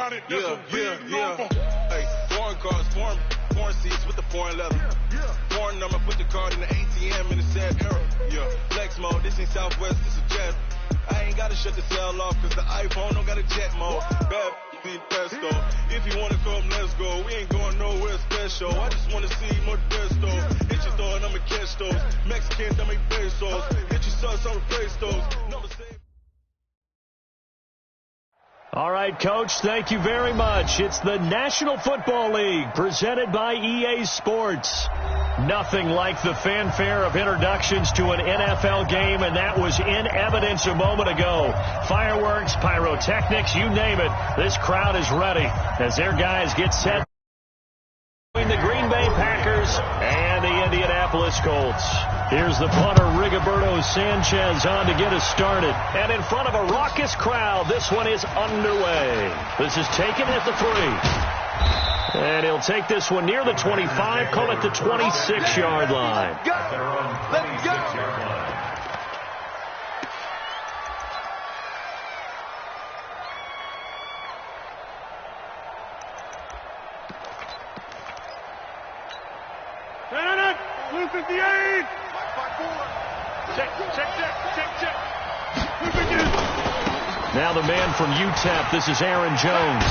Hey, foreign cars, foreign seats with the foreign leather. Foreign number, put the card in the ATM in the sad era. Yeah, flex mode, this ain't Southwest, this is Jet. I ain't gotta shut the cell off, cause the iPhone don't got a jet mode. Bad be pesto. If you wanna come, let's go. We ain't going nowhere special. I just wanna see more desto. Hit your throw and I'ma catch those. Mexicans, I make pesos. Hit your sus, I'ma praise those. All right, Coach, thank you very much. It's the National Football League presented by EA Sports. Nothing like the fanfare of introductions to an NFL game, and that was in evidence a moment ago. Fireworks, pyrotechnics, you name it. This crowd is ready as their guys get set between the Green Bay Packers and the Indianapolis Colts. Here's the punter, Rigoberto Sanchez, on to get us started. And in front of a raucous crowd, this one is underway. This is taken at the 3. And he'll take this one near the 25, call it the 26-yard line. Let's go! Blue 58! Check. Now the man from UTEP, this is Aaron Jones.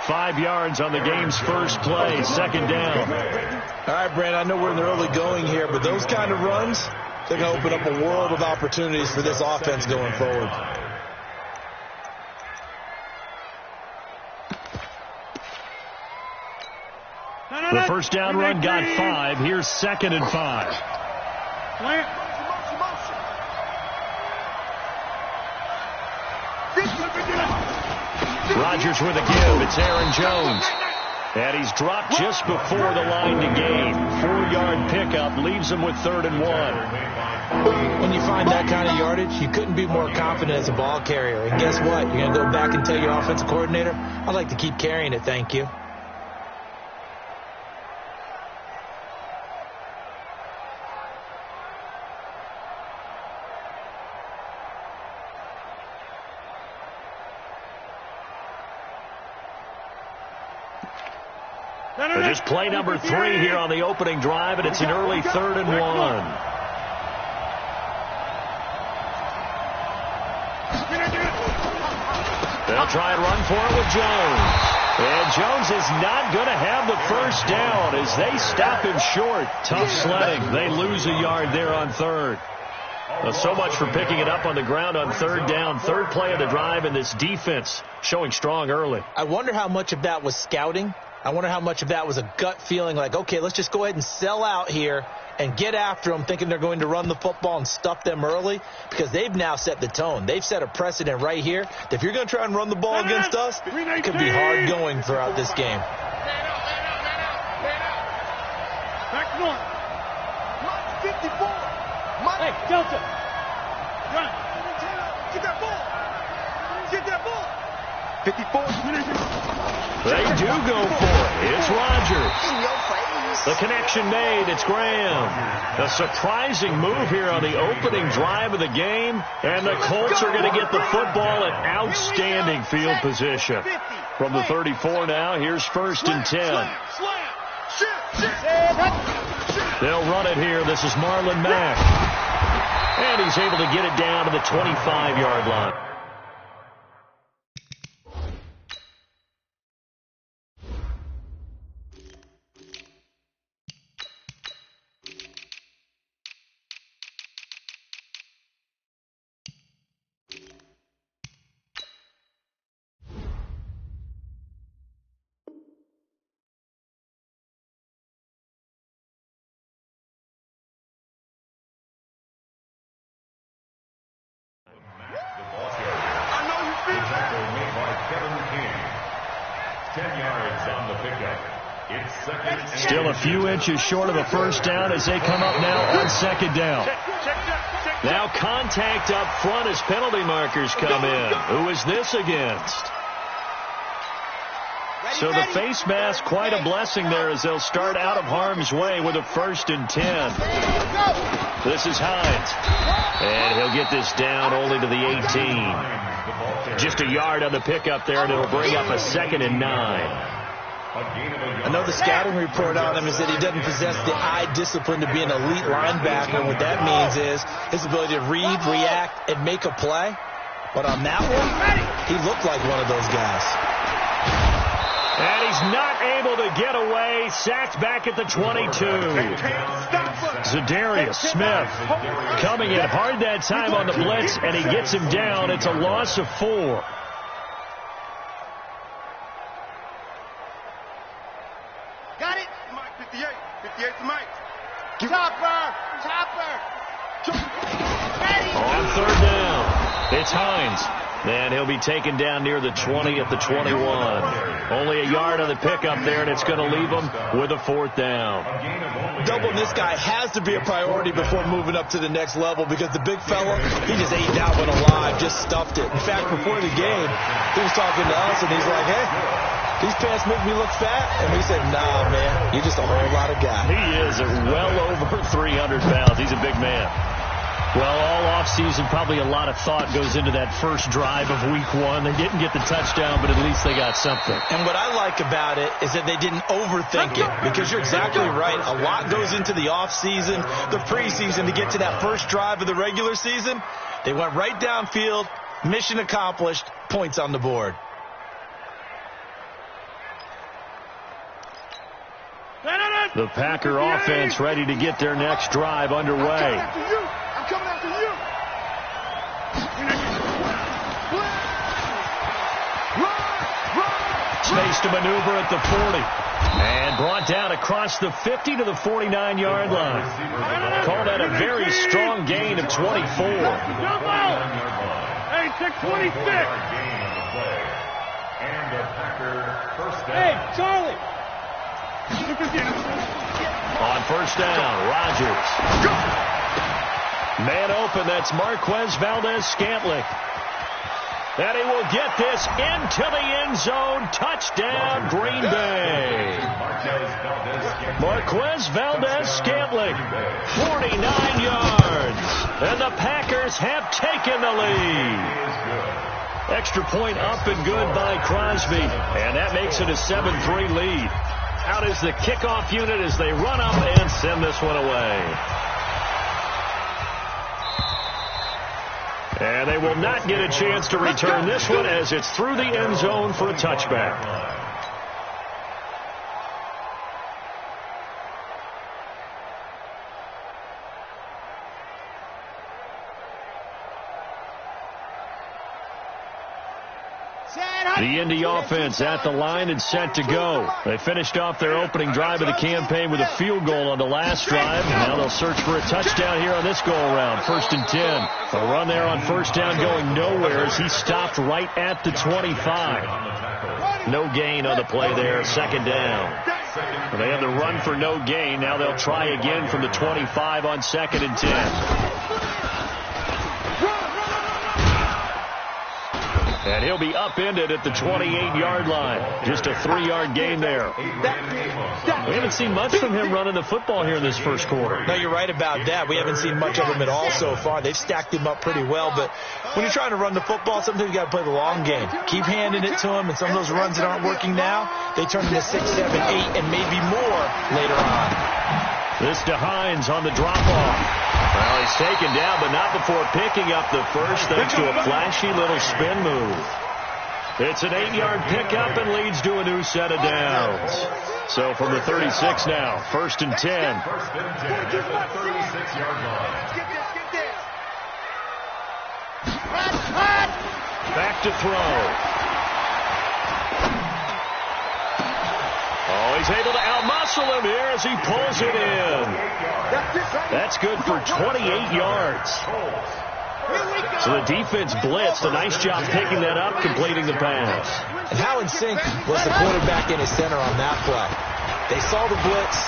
5 yards on the game's first play, second down. All right, Brandon, I know we're in the early going here, but those kind of runs, they're going to open up a world of opportunities for this offense going forward. The first down run got 5. Here's 2nd and 5. Rodgers with a give. It's Aaron Jones. And he's dropped just before the line to gain. 4-yard pickup leaves him with 3rd and 1. When you find that kind of yardage, you couldn't be more confident as a ball carrier. And guess what? You're going to go back and tell your offensive coordinator, I'd like to keep carrying it, thank you. Just play number 3 here on the opening drive, and it's an early 3rd and 1. They'll try and run for it with Jones. And Jones is not going to have the first down as they stop him short. Tough sledding. They lose a yard there on 3rd. Well, so much for picking it up on the ground on 3rd down. 3rd play of the drive, and this defense showing strong early. I wonder how much of that was scouting. I wonder how much of that was a gut feeling like, okay, let's just go ahead and sell out here and get after them, thinking they're going to run the football and stuff them early, because they've now set the tone. They've set a precedent right here that if you're going to try and run the ball against us, it could be hard going throughout this game. Back north. 54. Hey, Delta. Run. Get that ball. Get that ball. 54. They do go for it. It's Rodgers. The connection made. It's Graham. A surprising move here on the opening drive of the game. And the Colts are going to get the football in outstanding field position. From the 34 now, here's 1st and 10. They'll run it here. This is Marlon Mack. And he's able to get it down to the 25-yard line. Still a few inches short of a first down as they come up now on 2nd down. Now contact up front as penalty markers come in. Who is this against? So the face mask, quite a blessing there as they'll start out of harm's way with a 1st and 10. This is Hines. And he'll get this down only to the 18. Just a yard on the pickup there, and it'll bring up a 2nd and 9. I know the scouting report on him is that he doesn't possess the eye discipline to be an elite linebacker. And what that means is his ability to read, react, and make a play. But on that one, he looked like one of those guys. And he's not able to get away. Sacked back at the 22. Zadarius Smith coming in hard that time on the blitz, and he gets him down. It's a loss of 4. Got it? Mike, 58. 58 to Mike. Chopper! On 3rd down, it's Hines. And he'll be taken down near the 20 at the 21. Only a yard on the pickup there, and it's going to leave him with a 4th down. Doubling this guy has to be a priority before moving up to the next level, because the big fella, he just ate that one alive, just stuffed it. In fact, before the game, he was talking to us, and he's like, hey, these pants make me look fat. And we said, nah, man, you're just a whole lot of guy. He is well over 300 pounds. He's a big man. Well, all offseason, probably a lot of thought goes into that first drive of week 1. They didn't get the touchdown, but at least they got something. And what I like about it is that they didn't overthink it, because you're exactly right. A lot goes into the offseason, the preseason, to get to that first drive of the regular season. They went right downfield, mission accomplished, points on the board. The Packer offense ready to get their next drive underway. Coming after you. Space to maneuver at the 40. And brought down across the 50 to the 49-yard line. Call that a very strong gain of 24. Hey, 626. Hey, Charlie. On 1st down, Rodgers. Man open, that's Marquez Valdez-Scantling. And he will get this into the end zone. Touchdown, Green Bay. Marquez Valdez-Scantling, 49 yards. And the Packers have taken the lead. Extra point up and good by Crosby. And that makes it a 7-3 lead. Out is the kickoff unit as they run up and send this one away. And they will not get a chance to return this one as it's through the end zone for a touchback. The Indy offense at the line and set to go. They finished off their opening drive of the campaign with a field goal on the last drive. Now they'll search for a touchdown here on this go-around. 1st and 10. A run there on 1st down going nowhere as he stopped right at the 25. No gain on the play there. 2nd down. They had the run for no gain. Now they'll try again from the 25 on 2nd and 10. And he'll be upended at the 28-yard line. Just a 3-yard gain there. We haven't seen much from him running the football here in this first quarter. No, you're right about that. We haven't seen much of him at all so far. They've stacked him up pretty well. But when you're trying to run the football, sometimes you got to play the long game. Keep handing it to him. And some of those runs that aren't working now, they turn into 6, 7, 8, and maybe more later on. This to Hines on the drop-off. Well, he's taken down, but not before picking up the first, thanks to a flashy little spin move. It's an 8-yard pickup and leads to a new set of downs. So from the 36 now, 1st and 10. Back to throw. Oh, he's able to outmuscle him here as he pulls it in. That's good for 28 yards. So the defense blitzed. A nice job picking that up, completing the pass. And how in sync was the quarterback in his center on that play? They saw the blitz,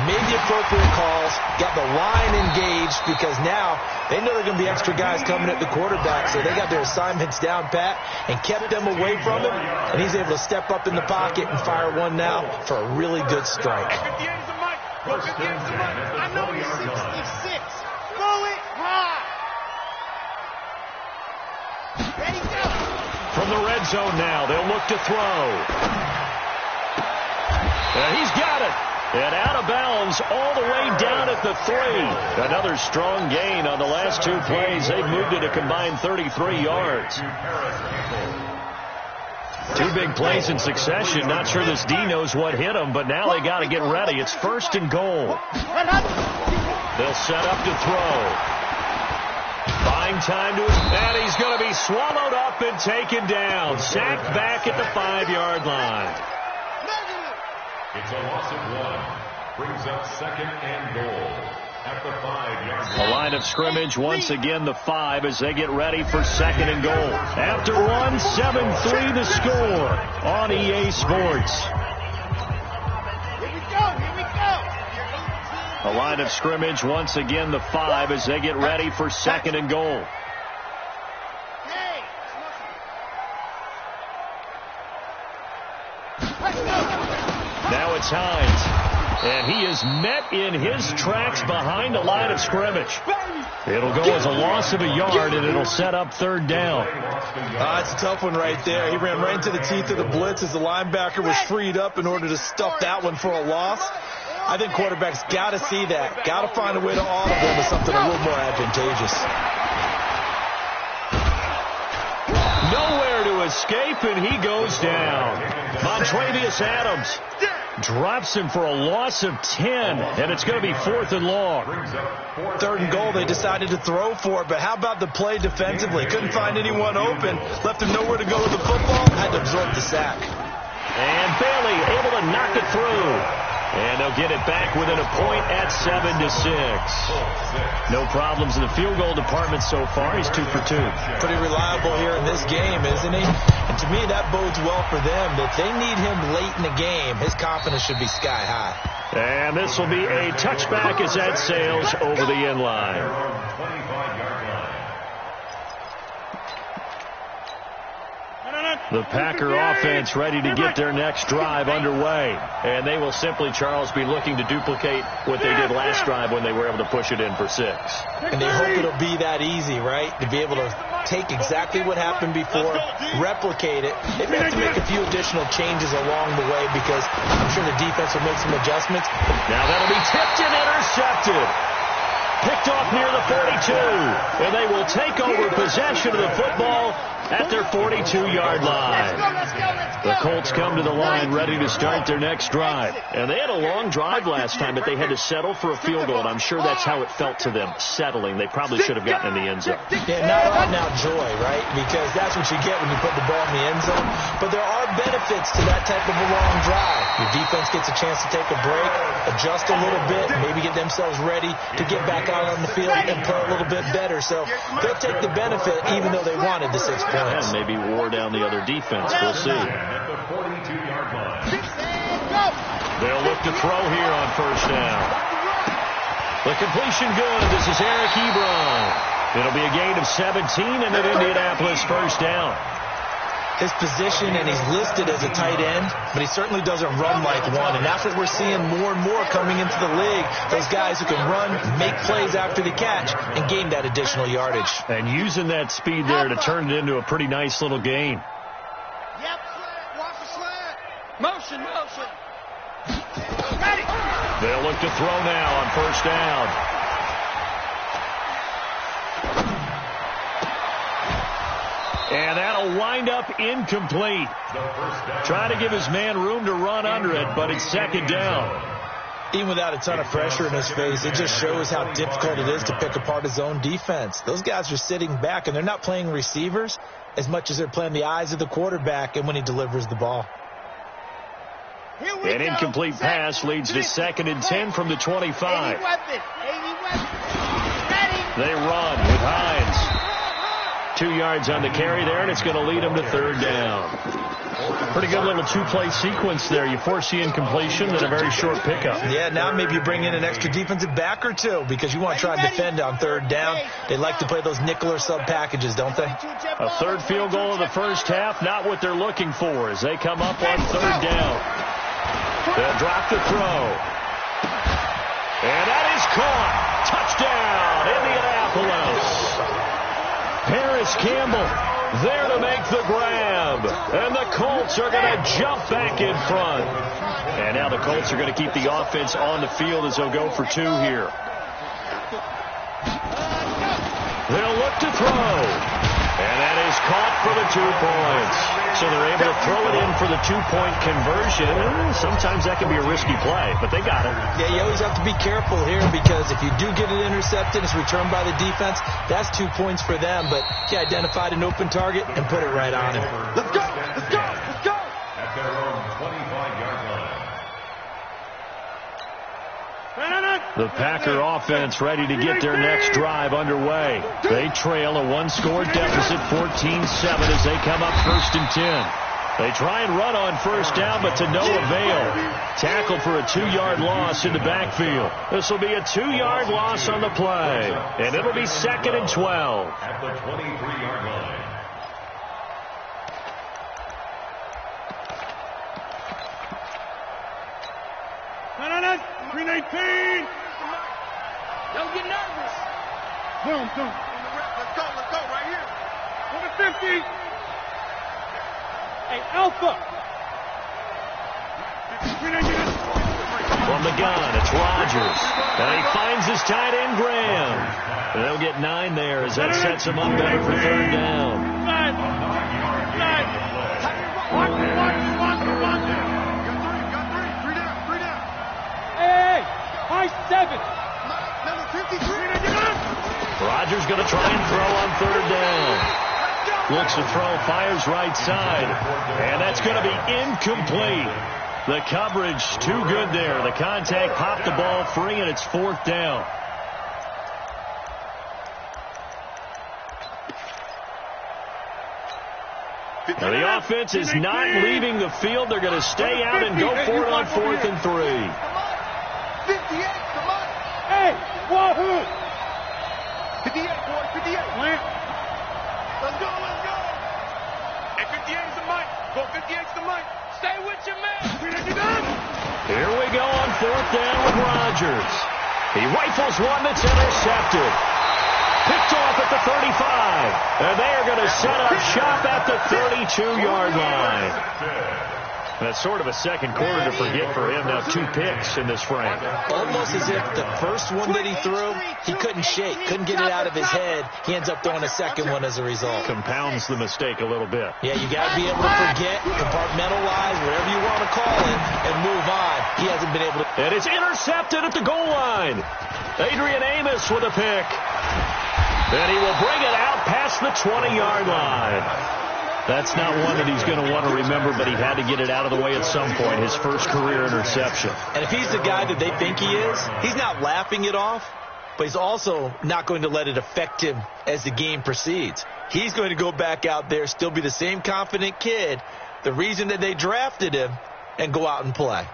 made the appropriate calls, got the line engaged, because now they know there are going to be extra guys coming at the quarterback, so they got their assignments down pat and kept them away from him, and he's able to step up in the pocket and fire one now for a really good strike. I know he's 66. Throw it high. From the red zone now, they'll look to throw. And he's got it. And out of bounds all the way down at the 3. Another strong gain on the last 2 plays. They've moved it a combined 33 yards. 2 big plays in succession. Not sure this D knows what hit him, but now they got to get ready. It's 1st and goal. They'll set up to throw. Buying time to his, and he's going to be swallowed up and taken down. Sacked back at the 5-yard line. It's a loss of 1. Brings up 2nd and goal at the 5-yard line. The line of scrimmage once again the 5 as they get ready for 2nd and goal. After 1, 7-3 the score on EA Sports. The line of scrimmage once again the 5 as they get ready for 2nd and goal. Now it's Hines. And he is met in his tracks behind the line of scrimmage. It'll go as a loss of a yard, and it'll set up 3rd down. It's a tough one right there. He ran right into the teeth of the blitz as the linebacker was freed up in order to stuff that one for a loss. I think quarterbacks got to see that. Got to find a way to audible into something a little more advantageous. Nowhere to escape, and he goes down. Montrevious Adams drops him for a loss of 10, and it's going to be 4th and long. 3rd and goal, they decided to throw for it, but how about the play defensively? Couldn't find anyone open, left him nowhere to go with the football, had to absorb the sack. And Bailey able to knock it through. And they'll get it back within a point at 7-6. No problems in the field goal department so far. He's 2 for 2. Pretty reliable here in this game, isn't he? And to me, that bodes well for them. If they need him late in the game, his confidence should be sky high. And this will be a touchback as that sails over the end line. The Packer offense ready to get their next drive underway. And they will simply, Charles, be looking to duplicate what they did last drive when they were able to push it in for 6. And they hope it'll be that easy, right? To be able to take exactly what happened before, replicate it. They may have to make a few additional changes along the way because I'm sure the defense will make some adjustments. Now that'll be tipped and intercepted. Picked off near the 42. And they will take over possession of the football at their 42-yard line. The Colts come to the line ready to start their next drive. And they had a long drive last time, but they had to settle for a field goal, and I'm sure that's how it felt to them, settling. They probably should have gotten in the end zone. Yeah, not out now joy, right? Because that's what you get when you put the ball in the end zone. But there are benefits to that type of a long drive. Your defense gets a chance to take a break, adjust a little bit, maybe get themselves ready to get back out on the field and play a little bit better. So they'll take the benefit even though they wanted the 6 points. And maybe wore down the other defense. We'll see. At the 42-yard line. They'll look to throw here on 1st down. The completion good. This is Eric Ebron. It'll be a gain of 17 and an Indianapolis 1st down. His position, and he's listed as a tight end, but he certainly doesn't run like one, and that's what we're seeing more and more coming into the league. Those guys who can run, make plays after the catch, and gain that additional yardage. And using that speed there to turn it into a pretty nice little gain. Yep, slant, watch the slant. Motion. Ready. They'll look to throw now on 1st down. And that'll wind up incomplete. Trying to give his man room to run under it, but it's 2nd down. Even without a ton of pressure in his face, it just shows how difficult it is to pick apart his own defense. Those guys are sitting back, and they're not playing receivers as much as they're playing the eyes of the quarterback and when he delivers the ball. An incomplete pass leads to 2nd and 10 from the 25. They run with Hines. 2 yards on the carry there, and it's going to lead them to 3rd down. Pretty good little 2-play sequence there. You force the incompletion, then a very short pickup. Yeah, now maybe you bring in an extra defensive back or two because you want to try and defend on 3rd down. They like to play those nickel or sub packages, don't they? A 3rd field goal of the 1st half, not what they're looking for as they come up on 3rd down. They'll drop the throw. And that is caught. Touchdown, Indianapolis. Harris Campbell There to make the grab. And the Colts are going to jump back in front. And now the Colts are going to keep the offense on the field as they'll go for 2 here. They'll look to throw. And that is caught for the 2 points. So they're able to throw it in for the 2-point conversion. Sometimes that can be a risky play, but they got it. Yeah, you always have to be careful here because if you do get it intercepted, it's returned by the defense. That's 2 points for them, but he identified an open target and put it right on him. Let's go! Let's go! Let's go! At their own 25-yard line. The Packer offense ready to get their next drive underway. They trail a 1-score deficit 14-7 as they come up 1st and 10. They try and run on 1st down, but to no avail. Tackled for a 2-yard loss in the backfield. This will be a 2-yard loss on the play, and it'll be 2nd and 12. At the 23-yard line. Don't get nervous. Boom, boom. Let's go, right here. Number 50. Hey, Alpha. From the gun, it's Rodgers. And he finds his tight end, Graham. And they'll get 9 there as that sets him up better for 3rd down. Hey, high 7. Number 53. Rodgers going to try and throw on 3rd down. Looks to throw, fires right side. And that's going to be incomplete. The coverage too good there. The contact popped the ball free, and it's 4th down. Now the offense is not leaving the field. They're going to stay out and go for it on 4th and 3. 58, come on. Hey, wahoo. 58, boy, 58. Let's go. Hey, 58 is the mic. Go, 58 is the mic. Stay with your man. Here we go on 4th down with Rodgers. He rifles one that's intercepted. Picked off at the 35. And they are going to set up shop at the 32-yard line. That's sort of a second quarter to forget for him. Now 2 picks in this frame. Almost as if the first one that he threw, he couldn't shake, couldn't get it out of his head. He ends up throwing a second one as a result. Compounds the mistake a little bit. Yeah, you got to be able to forget, compartmentalize, whatever you want to call it, and move on. He hasn't been able to. And it's intercepted at the goal line. Adrian Amos with a pick. And he will bring it out past the 20-yard line. That's not one that he's going to want to remember, but he had to get it out of the way at some point, his first career interception. And if he's the guy that they think he is, he's not laughing it off, but he's also not going to let it affect him as the game proceeds. He's going to go back out there, still be the same confident kid, the reason that they drafted him, and go out and play.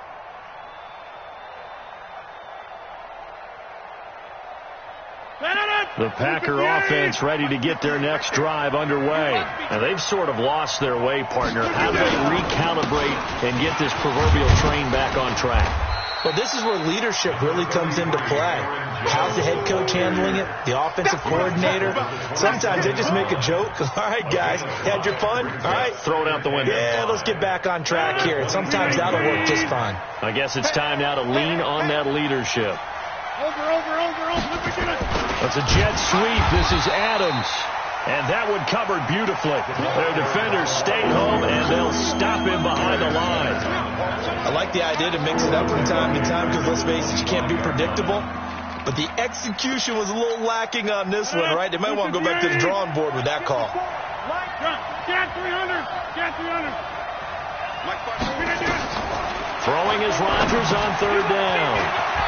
The Packer offense ready to get their next drive underway. And they've sort of lost their way, partner. How do they recalibrate and get this proverbial train back on track? Well, this is where leadership really comes into play. How's the head coach handling it? The offensive coordinator? Sometimes they just make a joke. All right, guys, had your fun? All right. Throw it out the window. Yeah, let's get back on track here. And sometimes that'll work just fine. I guess it's time now to lean on that leadership. Over. That's a jet sweep. This is Adams. And that one covered beautifully. Their defenders stayed home, and they'll stop him behind the line. I like the idea to mix it up from time to time because, let's face it, you can't be predictable. But the execution was a little lacking on this one, right? They might want to go back to the drawing board with that call. Get 300. Throwing is Rodgers on 3rd down.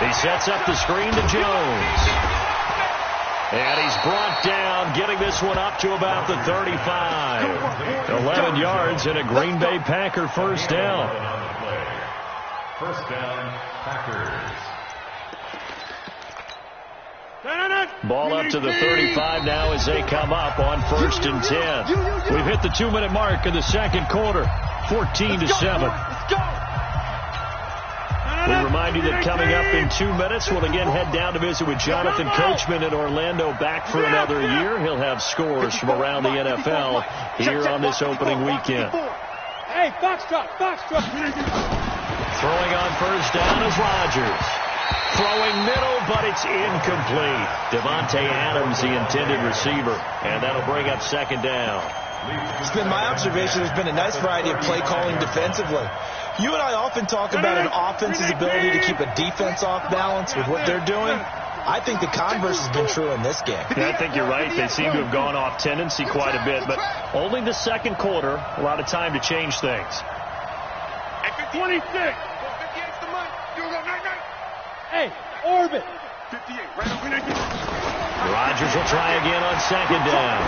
He sets up the screen to Jones. And he's brought down, getting this one up to about the 35. 11 yards and a Green Bay Packer 1st down. 1st down, Packers. Ball up to the 35 now as they come up on 1st and 10. We've hit the 2-minute mark in the second quarter. 14-7. We remind you that coming up in 2 minutes, we'll again head down to visit with Jonathan Coachman in Orlando, back for another year. He'll have scores from around the NFL here on this opening weekend. Hey, foxtrot. Throwing on first down is Rodgers. Throwing middle, but it's incomplete. Devontae Adams, the intended receiver, and that'll bring up second down. It's been my observation there's been a nice variety of play calling defensively. You and I often talk about an offense's ability to keep a defense off balance with what they're doing. I think the converse has been true in this game. Yeah, I think you're right. They seem to have gone off tendency quite a bit, but only the second quarter, a lot of time to change things. At 26. Hey, orbit. 58, right over 19. Rodgers will try again on second down.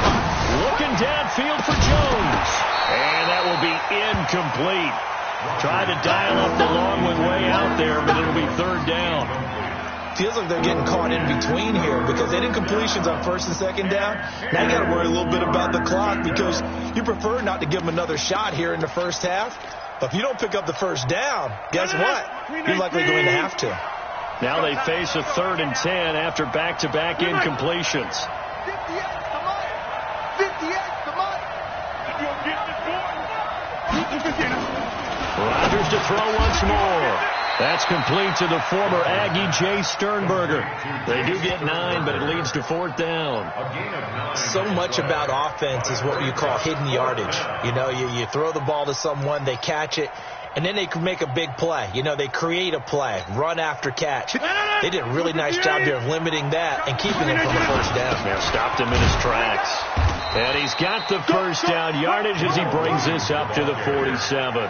Looking downfield for Jones. And that will be incomplete. Tried to dial up the long one way out there, but it'll be third down. Feels like they're getting caught in between here because they did incompletions on first and second down. Now you got to worry a little bit about the clock because you prefer not to give them another shot here in the first half. But if you don't pick up the first down, guess what? You're likely going to have to. Now they face a 3rd and 10 after back-to-back incompletions. 58, come on. 58, come on. You'll get the Rodgers to throw once more. That's complete to the former Aggie, Jay Sternberger. They do get 9, but it leads to 4th down. So much about offense is what you call hidden yardage. You know, you throw the ball to someone, they catch it, and then they can make a big play. You know, they create a play, run after catch. They did a really nice job there of limiting that and keeping him from the first down. Yeah, stopped him in his tracks. And he's got the first down yardage as he brings this up to the 47.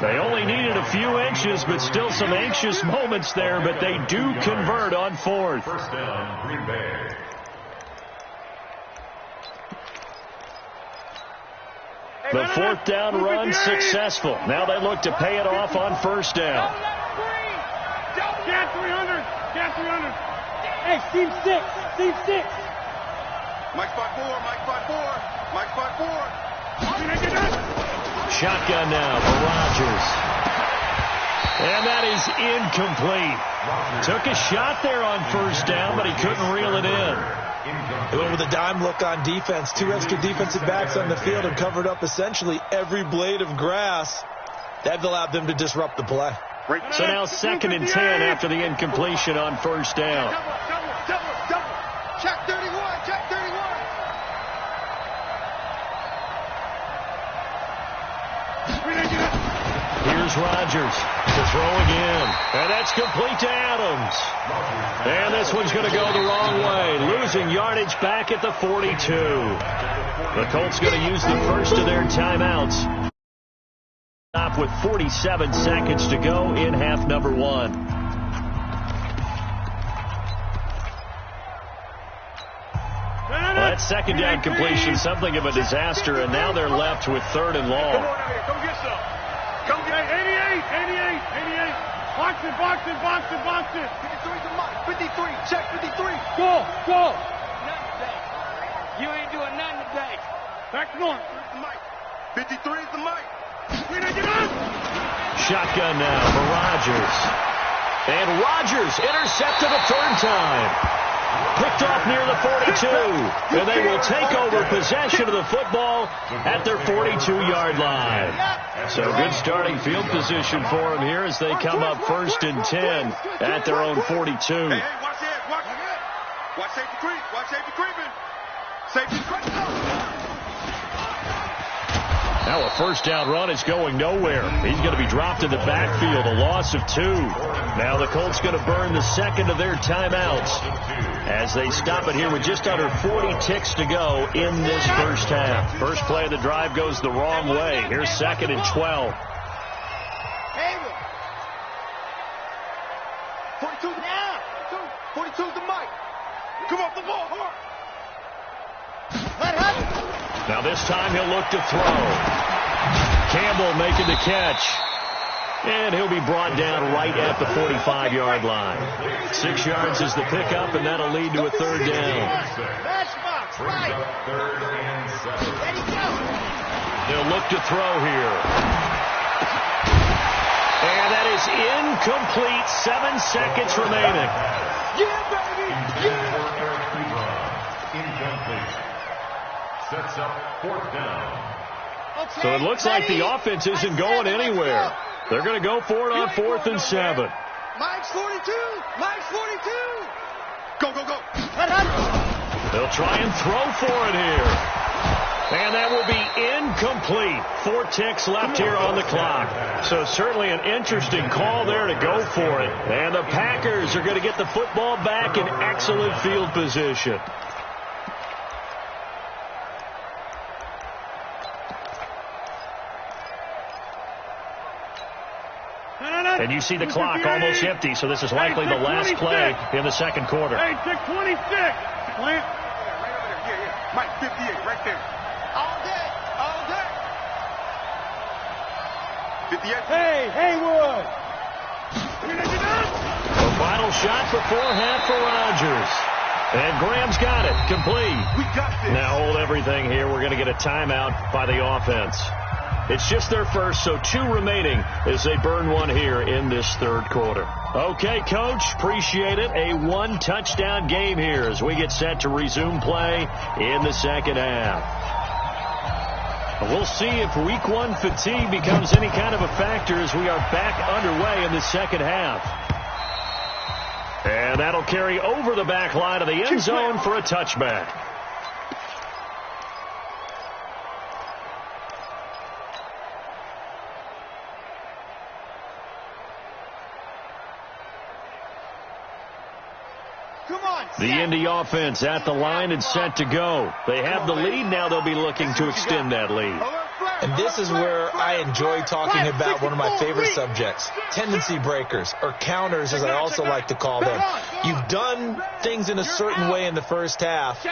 They only needed a few inches, but still some anxious moments there, but they do convert on 4th. First down, Green Bay. The 4th down run successful. Now they look to pay it off on first down. Cat 300. Hey, team 6. Mike 5-4. Mike 5-4. Shotgun now for Rodgers. And that is incomplete. Took a shot there on first down, but he couldn't reel it in. They went with a dime look on defense. 2 extra defensive backs on the field and covered up essentially every blade of grass. That allowed them to disrupt the play. So now 2nd and 10 after the incompletion on first down. Double. Check 31. Here's Rodgers to throw again. And that's complete to Adams. And this one's going to go the wrong way. Losing yardage back at the 42. The Colts going to use the first of their timeouts. Stop with 47 seconds to go in half number 1. Well, that second down completion, something of a disaster, and now they're left with 3rd and long. Come get some. Come get 88. Box it. 53's the mic. 53. Check 53. Go. Nothing today. You ain't doing nothing today. Back to north. 53 is the mic. Shotgun now for Rodgers. And Rodgers intercepted a 3rd time. Picked off near the 42. And they will take over possession of the football at their 42-yard line. So good starting field position for them here as they come up 1st and 10 at their own 42. Hey, watch this. Watch safety creep. Watch safety creeping. Safety creeping. Now a first down run is going nowhere. He's going to be dropped in the backfield, a loss of 2. Now the Colts going to burn the second of their timeouts as they stop it here with just under 40 ticks to go in this first half. First play of the drive goes the wrong way. Here's 2nd and 12. 42 now. 42's the mic. Come off the ball. Let happen. Now this time he'll look to throw. Campbell making the catch. And he'll be brought down right at the 45-yard line. 6 yards is the pickup, and that'll lead to a 3rd down. They'll look to throw here. And that is incomplete. 7 seconds remaining. Yeah, baby! Yeah! Incomplete. Sets up 4th down. Okay, So it looks like the offense isn't going anywhere. They're going to go for it on 4th and 7. Mike's 42! Mike's 42! Go, go, go! They'll try and throw for it here. And that will be incomplete. 4 ticks left here on the clock. So certainly an interesting call there to go for it. And the Packers are going to get the football back in excellent field position. And you see the clock almost empty, so this is likely the last play in the second quarter. Hey, 626. Plant. Right over there. Yeah. Mike, 58, right there. All day. All day. 58. Hey, Haywood. The final shot before half for Rodgers. And Graham's got it. Complete. We got this. Now hold everything here. We're going to get a timeout by the offense. It's just their first, so 2 remaining as they burn one here in this third quarter. Okay, Coach, appreciate it. A 1-touchdown game here as we get set to resume play in the second half. We'll see if week 1 fatigue becomes any kind of a factor as we are back underway in the second half. And that'll carry over the back line of the end zone for a touchback. The Indy offense at the line and set to go. They have the lead. Now they'll be looking to extend that lead. And this is where I enjoy talking about one of my favorite subjects, tendency breakers, or counters as I also like to call them. You've done things in a certain way in the first half,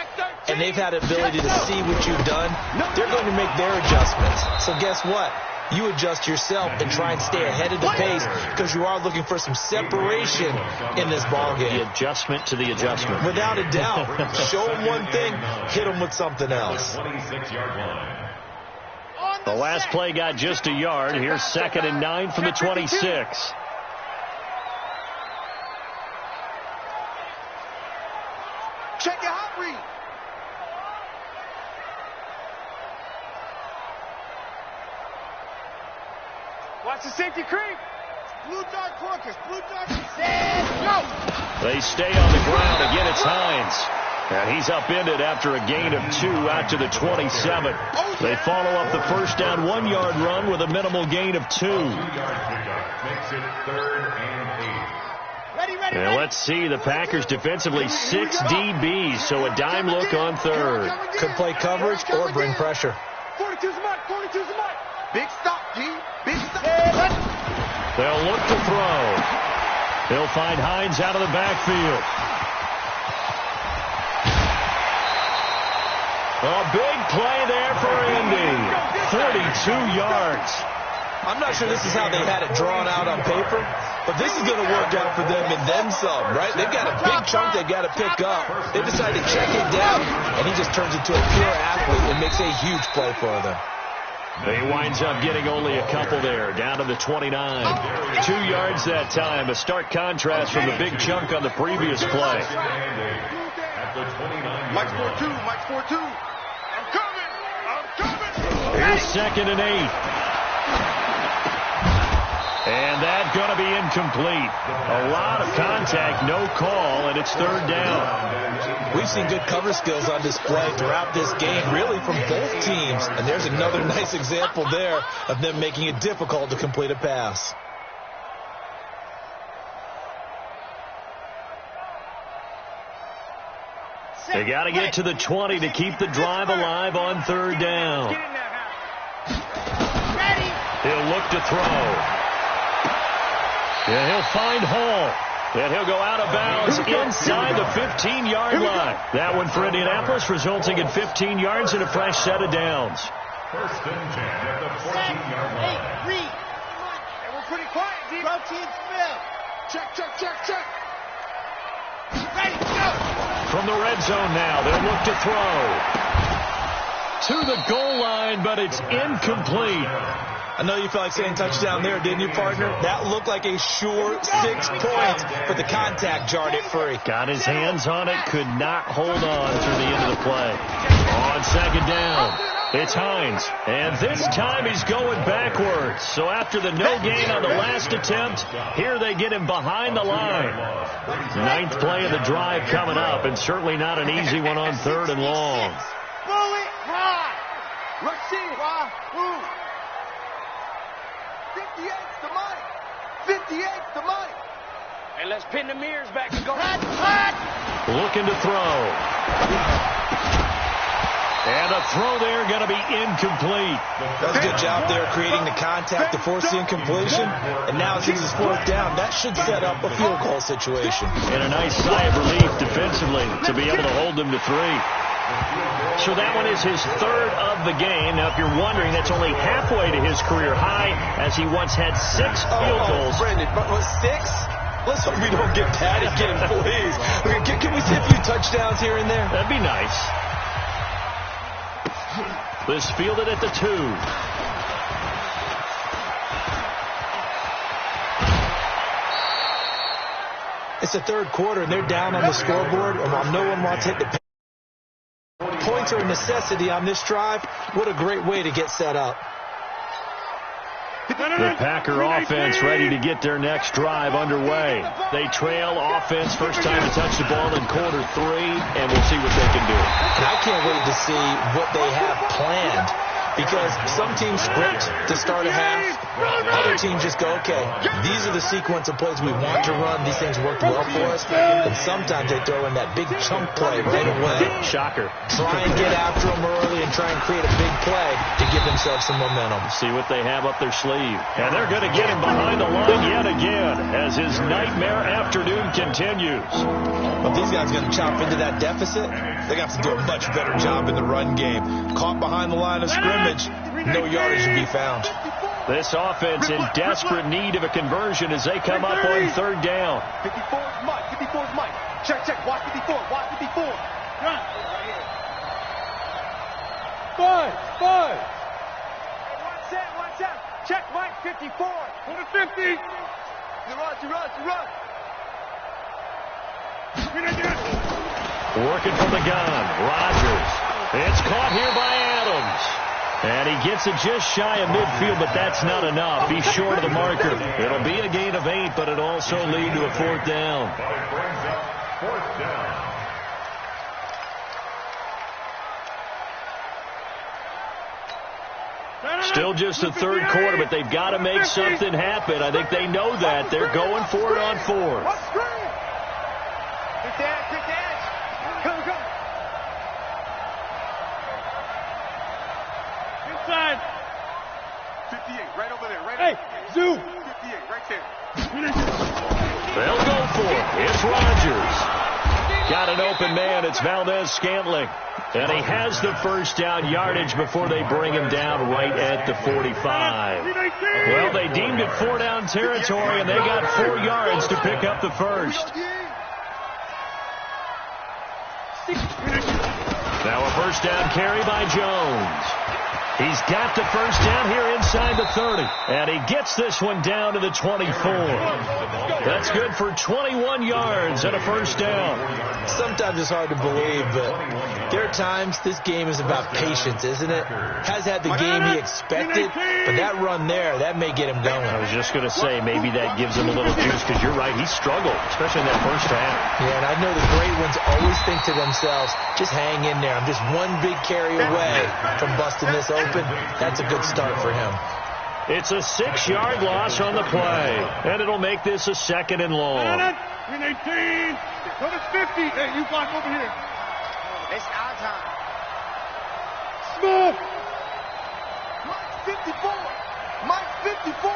and they've had the ability to see what you've done. They're going to make their adjustments. So guess what? You adjust yourself and try and stay ahead of the pace because you are looking for some separation in this ball game. The adjustment to the adjustment. Without a doubt. Show them one thing, hit them with something else. 26-yard line. The last play got just a yard. Here's 2nd and 9 from the 26. Check your hot read. Watch the safety creep. Blue dart Corcus. Blue dart. Go. They stay on the ground. Again, it's Hines. And he's upended after a gain of 2 out to the 27. They follow up the first down 1-yard run with a minimal gain of 2. 2-yard pickup makes it 3rd and 8. And let's see, the Packers defensively 6 DBs, so a dime look on 3rd. Could play coverage or bring pressure. 42's a mark. 42's a mark. Big stop, G. Big stop. They'll look to throw. They'll find Hines out of the backfield. A big play there for Indy. 42 yards. I'm not sure this is how they had it drawn out on paper, but this is going to work out for them and then some, right? They've got a big chunk they've got to pick up. They decide to check it down, and he just turns into a pure athlete and makes a huge play for them. He winds up getting only a couple there, down to the 29. 2 yards that time, a stark contrast from the big chunk on the previous play. Mike's 4-2. Mike's 4-2. I'm coming. I'm coming. Here's 2nd and 8. And that's going to be incomplete. A lot of contact, no call, and it's 3rd down. We've seen good cover skills on display throughout this game, really from both teams. And there's another nice example there of them making it difficult to complete a pass. They got to get to the 20 to keep the drive alive on 3rd down. He'll look to throw. Yeah, he'll find Hall. And he'll go out of bounds inside the 15-yard line. That one for Indianapolis, resulting in 15 yards and a fresh set of downs. 1st and 10 at the 14-yard line. Read. And we're pretty quiet, D. Protein spill. Check. Ready, go. From the red zone now, they'll look to throw. To the goal line, but it's incomplete. I know you felt like saying touchdown there, didn't you, partner? That looked like a sure 6 points, but the contact jarred it free. Got his hands on it, could not hold on through the end of the play. On second down, it's Hines. And this time he's going backwards. So after the no gain on the last attempt, here they get him behind the line. 9th play of the drive coming up, and certainly not an easy one on 3rd and long. Bullet, ride. Rashid, wahoo. 58's the money. 58's the money. And let's pin the mirrors back and go. Looking to throw. And a throw there going to be incomplete. That was a good job there creating the contact to force the incompletion. And now since it's 4th down, that should set up a field goal situation. And a nice sigh of relief defensively to be able to hold them to 3. So that one is his 3rd of the game. Now, if you're wondering, that's only halfway to his career high, as he once had 6 field goals. Brendan, but was 6? Let's hope we don't get that again, please. Can we see a few touchdowns here and there? That'd be nice. This fielded at the 2. It's the 3rd quarter, and they're down on the scoreboard. And while no one wants to hit the points are a necessity on this drive, what a great way to get set up. The Packer offense ready to get their next drive underway. They trail offense, first time to touch the ball in quarter 3, and we'll see what they can do. And I can't wait to see what they have planned, because some teams script to start a half. Other teams just go, okay, these are the sequence of plays we want to run. These things worked well for us. And sometimes they throw in that big chunk play right away. Shocker. Try and get after them early and try and create a big play to give themselves some momentum. See what they have up their sleeve. And they're going to get him behind the line yet again as his nightmare afternoon continues. But these guys are going to chop into that deficit. They got to do a much better job in the run game. Caught behind the line of scrimmage, no yardage to be found. This offense in desperate need of a conversion as they come up on 3rd down. 54's Mike. 54's Mike. Check. Watch 54. Watch 54. Run. Five. One set. Check Mike. 54. Go to 50. You run. Working from the gun. Rodgers. It's caught here by Adams. And he gets it just shy of midfield, but that's not enough. He's short of the marker. It'll be a gain of 8, but it'll also lead to a 4th down. That brings up 4th down. Still just the 3rd quarter, but they've got to make something happen. I think they know that. They're going for it on 4th. Quick dash. Come. Inside. 58, right over there. Hey, zoom. 58, right there. They'll go for it. It's Rodgers. Got an open man. It's Valdez-Scantling. And he has the first down yardage before they bring him down right at the 45. Well, they deemed it 4-down territory, and they got 4 yards to pick up the first. Now a first down carry by Jones. He's got the first down here inside the 30. And he gets this one down to the 24. That's good for 21 yards and a first down. Sometimes it's hard to believe, but there are times this game is about patience, isn't it? Has had the game he expected, but that run there, that may get him going. I was just going to say, maybe that gives him a little juice, because you're right, he struggled, especially in that first half. Yeah, and I know the great ones always think to themselves, just hang in there. I'm just one big carry away from busting this open. That's a good start for him. It's a 6-yard loss on the play, and it'll make this a 2nd and long. 18. Go to 50. Hey, you block over here. It's our time. Smith. Mike's 54.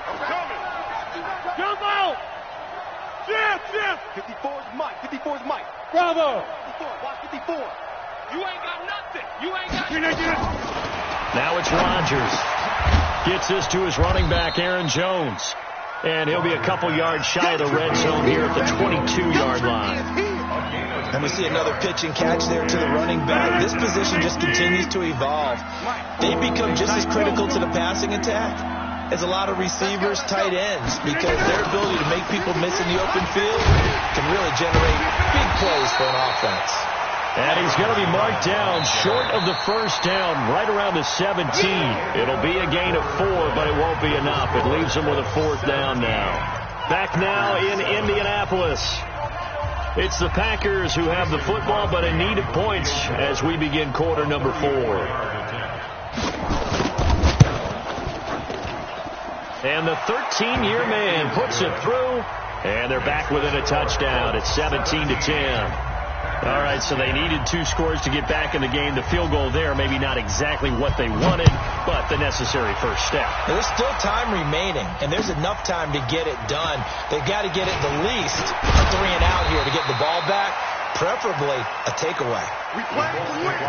I'm coming. Jump out. Jeff. 54's Mike. Bravo. 54. Watch 54. You ain't got nothing. Now it's Rodgers. Gets this to his running back, Aaron Jones. And he'll be a couple yards shy of the red zone here at the 22-yard line. And we see another pitch and catch there to the running back. This position just continues to evolve. They become just as critical to the passing attack as a lot of receivers, tight ends, because their ability to make people miss in the open field can really generate big plays for an offense. And he's going to be marked down short of the first down, right around the 17. It'll be a gain of 4, but it won't be enough. It leaves them with a 4th down now. Back now in Indianapolis. It's the Packers who have the football, but in need of points as we begin quarter number 4. And the 13-year man puts it through, and they're back within a touchdown. It's 17-10. All right, so they needed 2 scores to get back in the game. The field goal there, maybe not exactly what they wanted, but the necessary first step. There's still time remaining, and there's enough time to get it done. They've got to get it the least a 3 and out here to get the ball back, preferably a takeaway. We play to win.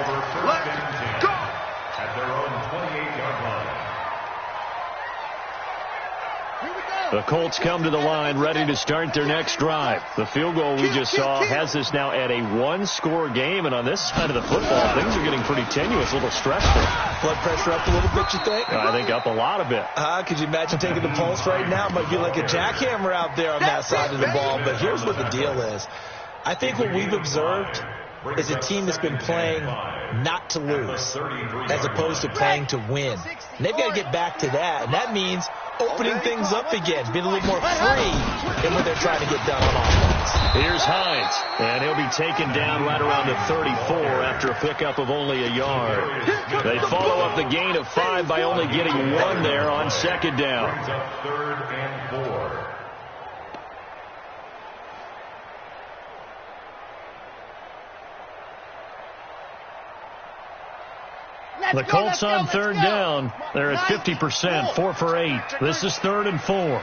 Let's go. At their own 28-yard line. The Colts come to the line ready to start their next drive. The field goal we just saw has this now at a 1-score game, and on this side of the football, things are getting pretty tenuous, a little stressful. Blood pressure up a little bit, you think? I think up a lot of it. Could you imagine taking the pulse right now? It might be like a jackhammer out there on that side of the ball, but here's what the deal is. I think what we've observed is a team that's been playing not to lose as opposed to playing to win. And they've got to get back to that, and that means opening things up again, being a little more free than what they're trying to get done on offense. Here's Hines, and he'll be taken down right around the 34 after a pickup of only a yard. They follow up the gain of 5 by only getting 1 there on second down. 3rd and 4. The Colts on 3rd down. They're at 50%, 4 for 8. This is 3rd and 4. 36.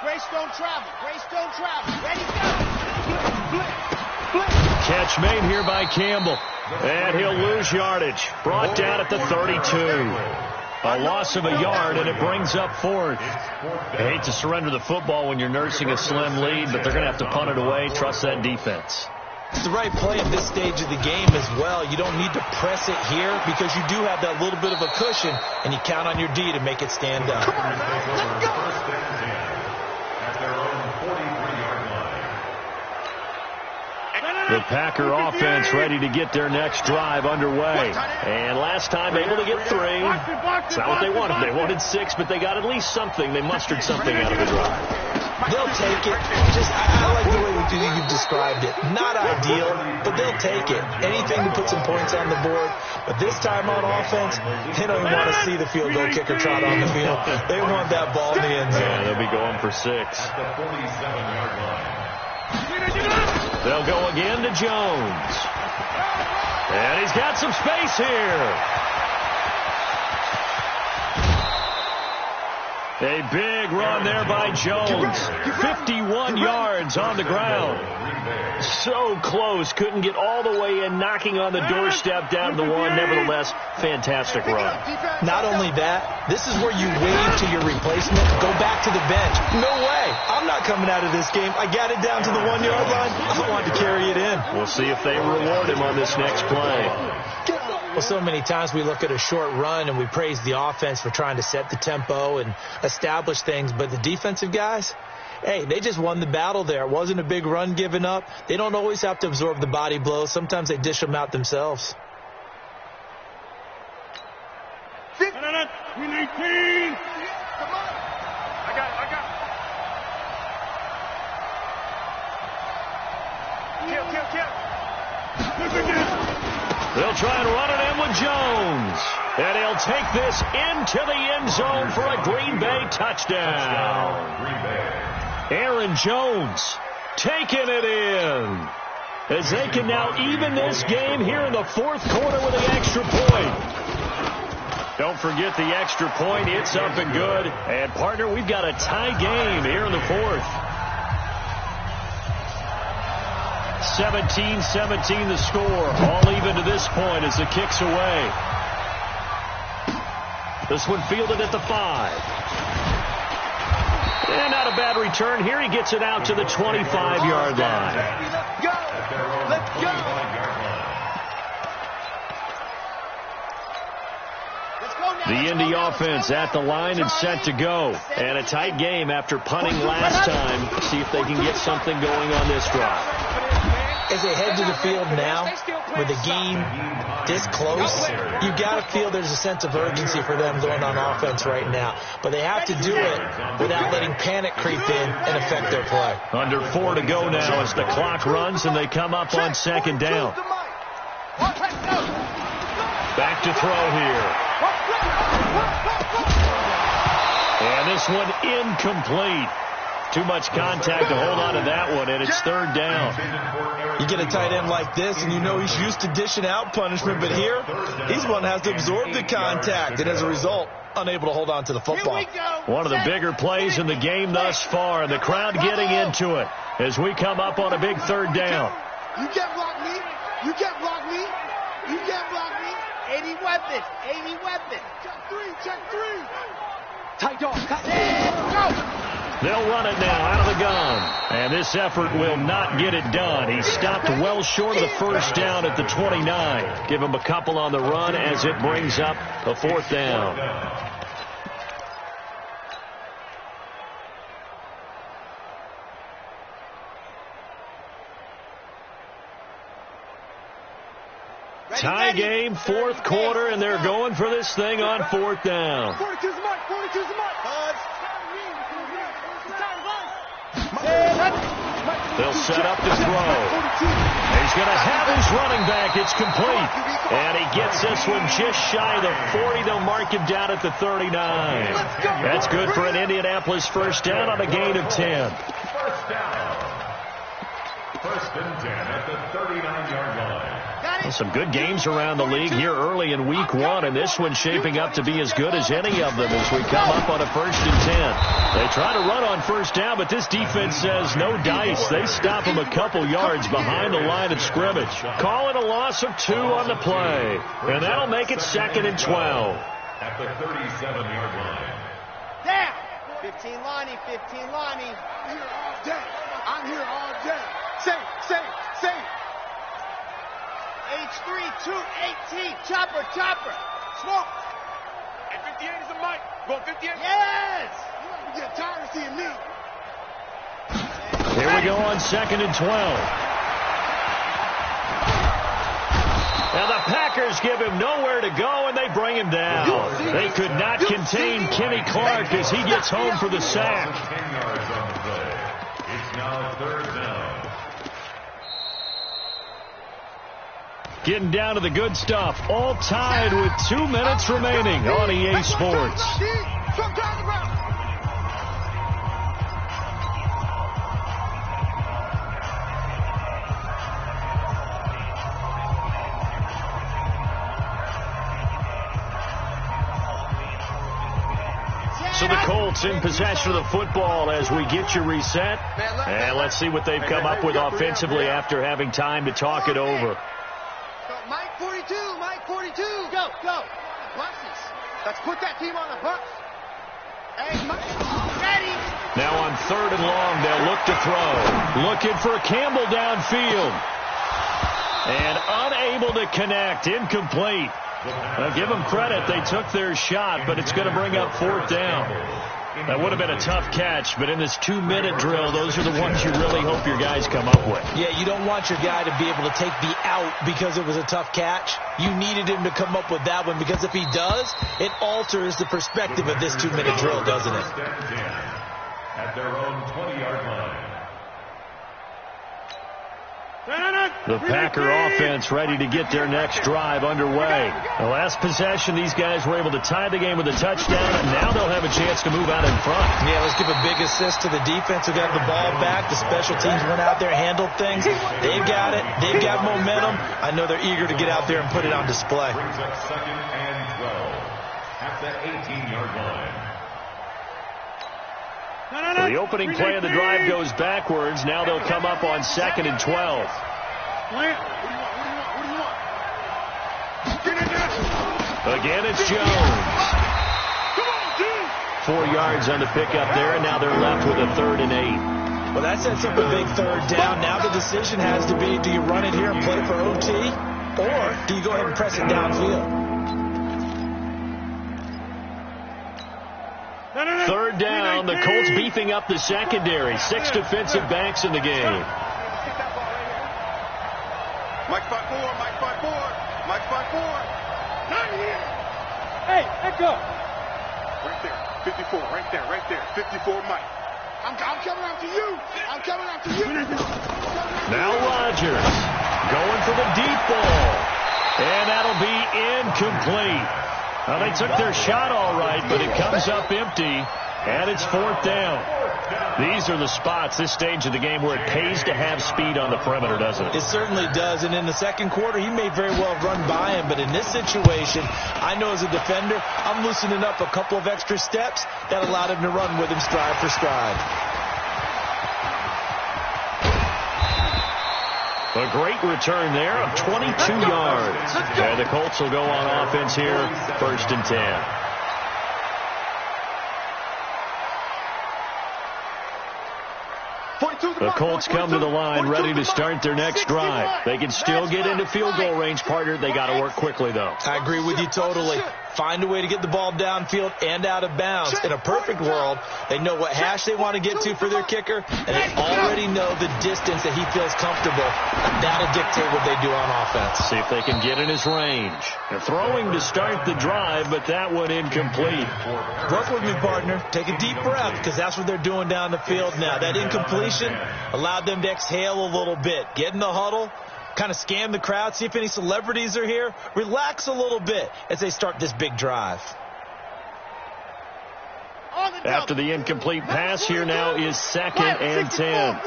Grace don't travel. Ready, go. Catch made here by Campbell. And he'll lose yardage. Brought down at the 32. A loss of a yard, and it brings up 4th. I hate to surrender the football when you're nursing a slim lead, but they're going to have to punt it away. Trust that defense. It's the right play at this stage of the game as well. You don't need to press it here because you do have that little bit of a cushion, and you count on your D to make it stand up. Come on, let's go. At their own 43-yard line. The Packer offense ready to get their next drive underway. And last time able to get 3. It's not what they wanted. They wanted 6, but they got at least something. They mustered something out of the drive. They'll take it. I like the way you described it. Not ideal, but they'll take it. Anything to put some points on the board. But this time on offense, they don't even want to see the field goal kicker trot on the field. They want that ball in the end zone. Yeah, they'll be going for 6. At the 47-yard line. They'll go again to Jones. And he's got some space here. A big run there by Jones. 51 yards on the ground. So close. Couldn't get all the way in, knocking on the doorstep down to the 1. Nevertheless, fantastic run. Not only that, this is where you wave to your replacement. Go back to the bench. No way. I'm not coming out of this game. I got it down to the 1-yard line. I wanted to carry it in. We'll see if they reward him on this next play. Well, so many times we look at a short run and we praise the offense for trying to set the tempo and establish things, but the defensive guys, hey, they just won the battle there. It wasn't a big run given up. They don't always have to absorb the body blows. Sometimes they dish them out themselves. 19. Come on. I got it. Kill. They'll try and run it in with Jones. And he'll take this into the end zone for a Green Bay touchdown. Aaron Jones taking it in. As they can now even this game here in the 4th quarter with an extra point. Don't forget the extra point. It's up and good. And, partner, we've got a tie game here in the 4th. 17-17 the score. All even to this point as the kick's away. This one fielded at the 5. And not a bad return here. He gets it out to the 25-yard line. Let's go. Let's go. The Indy offense at the line and set to go. And a tight game after punting last time. See if they can get something going on this drive. As they head to the field now, with the game this close, you got to feel there's a sense of urgency for them going on offense right now. But they have to do it without letting panic creep in and affect their play. Under 4 to go now as the clock runs and they come up on second down. Back to throw here. And this one incomplete. Too much contact to hold on to that one, and it's third down. You get a tight end like this, and you know he's used to dishing out punishment, but here, he's one that has to absorb the contact, and as a result, unable to hold on to the football. One of the bigger plays in the game thus far, and the crowd getting into it as we come up on a big third down. You can't block me. You can't block me. You can't block me. 80 weapons. 80 weapons. Check 3. Check 3. Tight dog. Go. They'll run it now out of the gun. And this effort will not get it done. He stopped well short of the first down at the 29. Give him a couple on the run as it brings up a fourth down. Tie game, fourth quarter, and they're going for this thing on fourth down. 42's the mark. 42's the mark. They'll set up the throw. He's going to have his running back. It's complete. And he gets this one just shy of the 40. They'll mark him down at the 39. That's good for an Indianapolis first down on a gain of 10. First down. First and 10 at the 39-yard line. Well, some good games around the league here early in week 1, and this one's shaping up to be as good as any of them as we come up on a first and 10. They try to run on first down, but this defense says no dice. They stop him a couple yards behind the line of scrimmage. Calling a loss of 2 on the play, and that'll make it second and 12. At the 37-yard line. Down. 15 Lonnie. 15 Lonnie. I'm here all day. I'm here all day. Say. H3, 218, chopper. Smoke. And 58 is the mic. Going 58? Yes! You get tired of seeing me. Here we go on second and 12. Now the Packers give him nowhere to go, and they bring him down. They could not contain Kenny Clark as he gets home for the sack. 10 yards on the play. It's now third down. Getting down to the good stuff. All tied with 2 minutes remaining on EA Sports. So the Colts in possession of the football as we get you reset. And let's see what they've come up with offensively after having time to talk it over. Mike 42. Go. Buses. Let's put that team on the bus. Hey, Mike, ready. Now on third and long, they'll look to throw. Looking for Campbell downfield. And unable to connect. Incomplete. Now, give them credit. They took their shot, but it's going to bring up fourth down. That would have been a tough catch, but in this 2-minute drill, those are the ones you really hope your guys come up with. Yeah, you don't want your guy to be able to take the out because it was a tough catch. You needed him to come up with that one, because if he does, it alters the perspective of this 2-minute drill, doesn't it? At their own 20-yard line. The Packer offense ready to get their next drive underway. The last possession, these guys were able to tie the game with a touchdown, and now they'll have a chance to move out in front. Yeah, let's give a big assist to the defense who got the ball back. The special teams went out there, handled things. They've got it. They've got momentum. I know they're eager to get out there and put it on display. Brings up second and 12 at the 18-yard line. The opening play of the drive goes backwards. Now they'll come up on second and 12. Again, it's Jones. 4 yards on the pickup there, and now they're left with a 3rd and 8. Well, that sets up a big 3rd down. Now the decision has to be, do you run it here and play for OT, or do you go ahead and press it downfield? 3rd down, the Colts beefing up the secondary. 6 defensive backs in the game. Mike 5-4, Mike 5-4, Mike 5-4. Not here. Hey, let go. Right there, 54, right there, 54, Mike. I'm coming after you. I'm coming after you. Now Rodgers going for the deep ball. And that'll be incomplete. Well, they took their shot all right, but it comes up empty, and it's 4th down. These are the spots, this stage of the game, where it pays to have speed on the perimeter, doesn't it? It certainly does, and in the second quarter, he may very well have run by him, but in this situation, I know as a defender, I'm loosening up a couple of extra steps that allowed him to run with him stride for stride. A great return there of 22 yards. And the Colts will go on offense here, 1st and 10. The Colts come to the line ready to start their next drive. They can still get into field goal range, partner. They got to work quickly, though. I agree with you totally. Find a way to get the ball downfield and out of bounds. In a perfect world, they know what hash they want to get to for their kicker, and they already know the distance that he feels comfortable. That'll dictate what they do on offense. See if they can get in his range. They're throwing to start the drive, but that one incomplete. Work with me, partner. Take a deep breath, because that's what they're doing down the field now. That incompletion allowed them to exhale a little bit. Get in the huddle. Kind of scan the crowd, see if any celebrities are here. Relax a little bit as they start this big drive. After the incomplete pass, here now is 2nd and 10.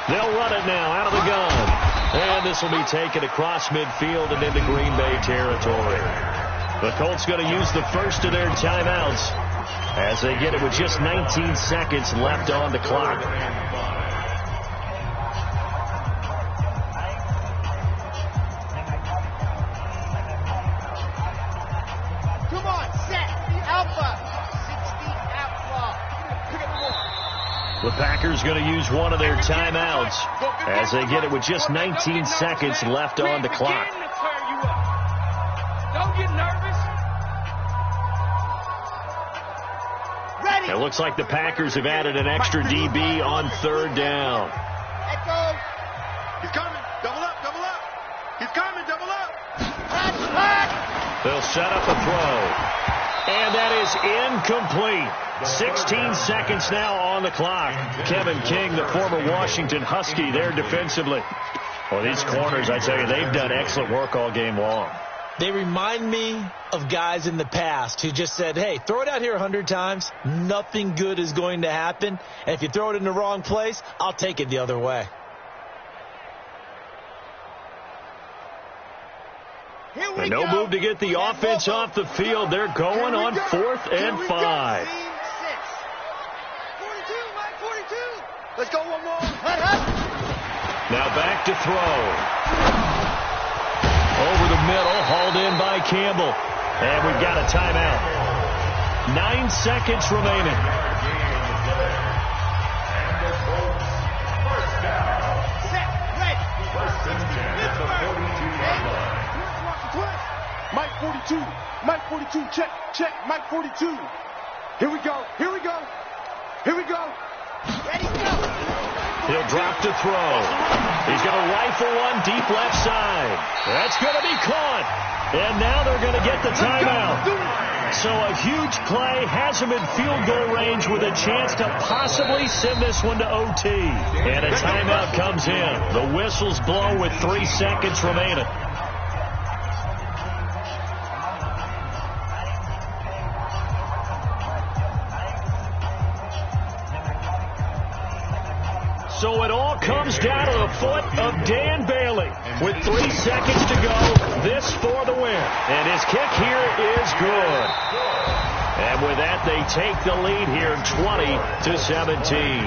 They'll run it now out of the gun. And this will be taken across midfield and into Green Bay territory. The Colts going to use the first of their timeouts as they get it with just 19 seconds left on the clock. Come on, set, alpha, 60 alpha. Pick up the ball. The Packers going to use one of their timeouts as they get it with just 19 seconds left on the clock. Don't get nervous. It looks like the Packers have added an extra DB on 3rd down. Let go. He's coming. Double up, double up. He's coming, double up. They'll set up a throw. And that is incomplete. 16 seconds now on the clock. Kevin King, the former Washington Husky, there defensively. Well, these corners, I tell you, they've done excellent work all game long. They remind me of guys in the past who just said, hey, throw it out here 100 times. Nothing good is going to happen. And if you throw it in the wrong place, I'll take it the other way. And no move to get the offense off the field. They're going on 4th and 5. 42, Mike, 42. Let's go one more. Now back to throw. Over the middle, hauled in by Campbell. And we've got a timeout. 9 seconds remaining. Set, ready. Mike 42, Mike 42, check, check, Mike 42. Here we go, here we go, here we go. Ready, go. He'll drop to throw. He's going to rifle one deep left side. That's going to be caught. And now they're going to get the timeout. So a huge play has him in field goal range with a chance to possibly send this one to OT. And a timeout comes in. The whistles blow with 3 seconds remaining. So it all comes down to the foot of Dan Bailey. With 3 seconds to go, this for the win. And his kick here is good. And with that, they take the lead here 20-17.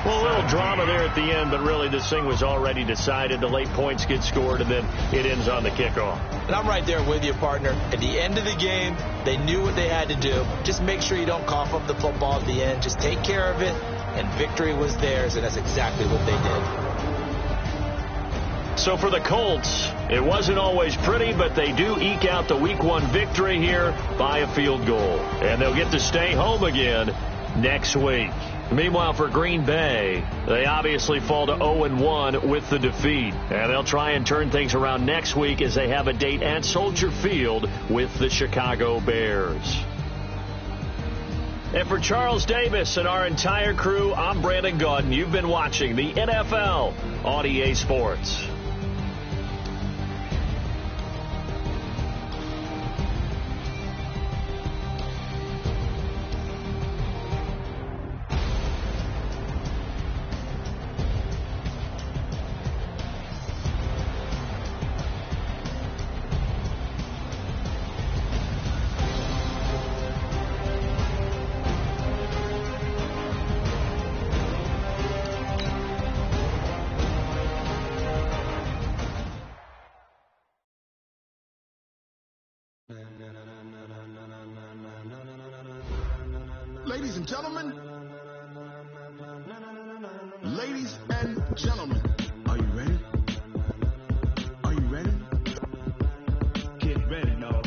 Well, a little drama there at the end, but really this thing was already decided. The late points get scored, and then it ends on the kickoff. And I'm right there with you, partner. At the end of the game, they knew what they had to do. Just make sure you don't cough up the football at the end. Just take care of it, and victory was theirs, and that's exactly what they did. So for the Colts, it wasn't always pretty, but they do eke out the Week 1 victory here by a field goal. And they'll get to stay home again next week. Meanwhile, for Green Bay, they obviously fall to 0-1 with the defeat. And they'll try and turn things around next week as they have a date at Soldier Field with the Chicago Bears. And for Charles Davis and our entire crew, I'm Brandon Gaudin. You've been watching the NFL on EA Sports. Ladies and gentlemen, are you ready? Are you ready? Get ready, no.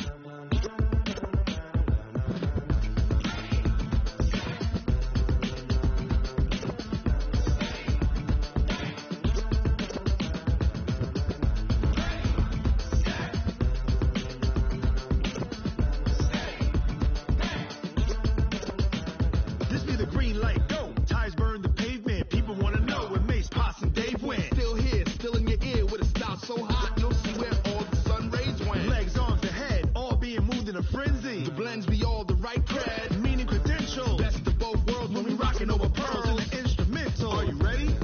This be the green light, go. Tires burn the pavement. People want to know where Mace, Potts, and Dave went. Still here, still in your ear with a style so hot. No see where all the sun rays went. Legs, arms, and head, all being moved in a frenzy. The blends be all the right cred, meaning credentials. Best of both worlds when we rocking over pearls in the instrumental. Are you ready?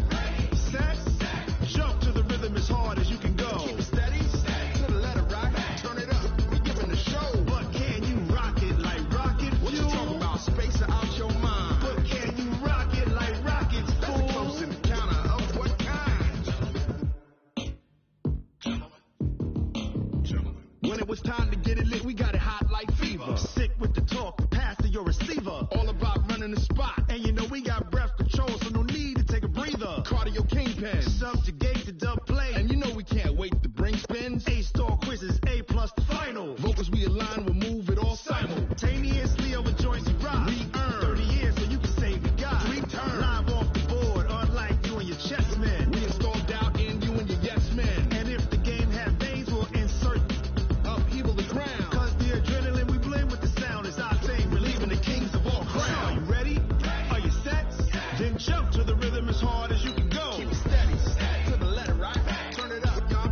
Set, jump to the rhythm as hard as you can go. Keep it steady, to the letter rock. Turn it up, we giving the show. But can you rock it like rocket fuel? What you talking about? Space out your mind. But can you rock it like rockets? That's a close encounter of what kind? When it was time to get it lit, we got it hot like fever. Sick with the talk, pass to your receiver. All about running the spot. And you know we got breath control, so no need to take a breather. Cardio kingpin, subjugate the dub play. And you know we can't wait to bring spins. A-star quizzes, A+ the final. Vocals we align, we'll move it all simultaneously over joints you rock. We earn 30 years so you can say we got 3 turns. Live off the board, unlike you and your chess men. We install doubt in you and your yes men. And if the game has veins, we'll insert upheaval the ground. Cause the adrenaline we blend with the sound is our thing, relieving the kings of all crowns. Are you ready? Are you set? Then jump to the rhythm as hard as you can go. Keep it steady, to the letter right. Turn it up, y'all.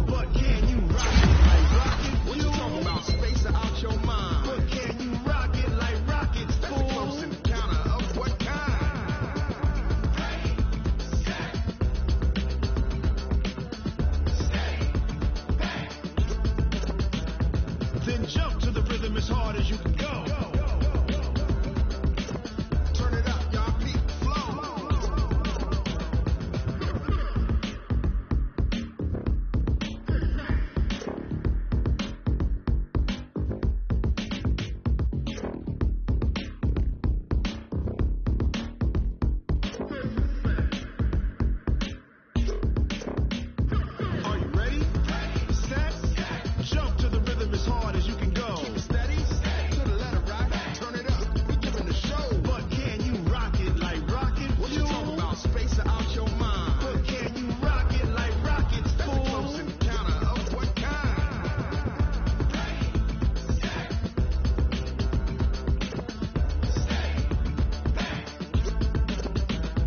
But can you rock it like rocket? What you talking about? Space out your mind. But can you rock it like rockets? That's a close encounter of what kind? Then jump to the rhythm as hard as you can go. Turn it up, y'all. Beat the flow. Are you ready? Set, jump to the rhythm as hard as you can go. Keep it steady, to the letter rock. Turn it up, we giving the show. But can you rock it like rocket fuel? What you talking about? Space out your mind. But can you rock it like rockets? That's a close encounter of what kind?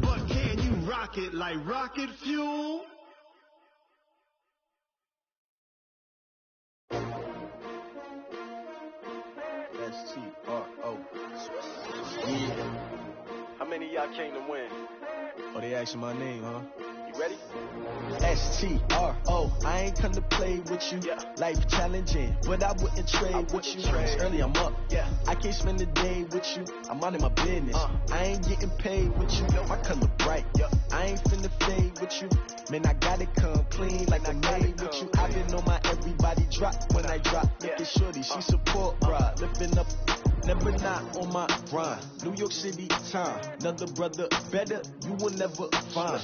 But can you rock it like rocket fuel? S-T-R-O. Yeah. How many of y'all came to win? Oh, they asking my name, huh? You ready? STRO, I ain't come to play with you. Life challenging, but I wouldn't trade with you. It's early, I'm up. I can't spend the day with you. I'm minding my business. I ain't getting paid with you. My color bright. I ain't finna fade with you. Man, I gotta come clean like I'm made with you. I've been on my everybody drop when I drop. Look at shorty, she support, bruh. Lifting up. Never not on my grind. New York City time. Another brother better, you will never find.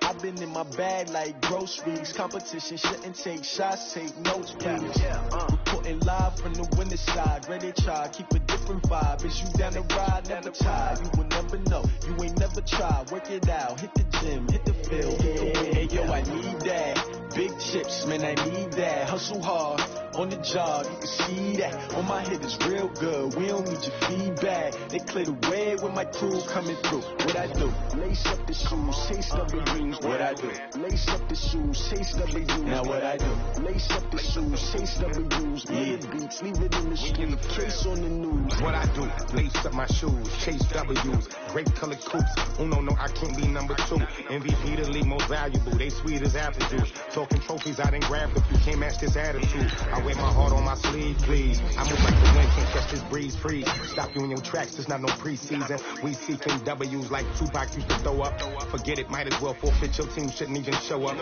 I've been in my bag like groceries. Competition shouldn't take shots, take notes, please. Reporting live from the winter side. Ready to try, keep a different vibe. Is you down the ride, never tired. You will never know, you ain't never tried. Work it out, hit the gym, hit the field. Hey, yo, I need that. Big chips, man, I need that. Hustle hard. On the job, you can see that. On my head is real good. We don't need your feedback. They clear the way with my crew coming through. What I do? Lace up the shoes, chase W's. What I do? Lace up the shoes, chase W's. Now what I do? Lace up the shoes, chase W's. Yeah, beats, leave it in the street. Case on the news. What I do? Lace up my shoes, chase W's. Grape colored coops. Uno, no, I can't be number 2. MVP the league most valuable. They sweet as apple juice. Talking trophies, I didn't grab if you can't match this attitude. I wear my heart on my sleeve, please. I move like the wind, can't catch this breeze, freeze. Stop you in your tracks, there's not no preseason. We seeking W's like Tupac used to throw up. Forget it, might as well forfeit. Your team shouldn't even show up.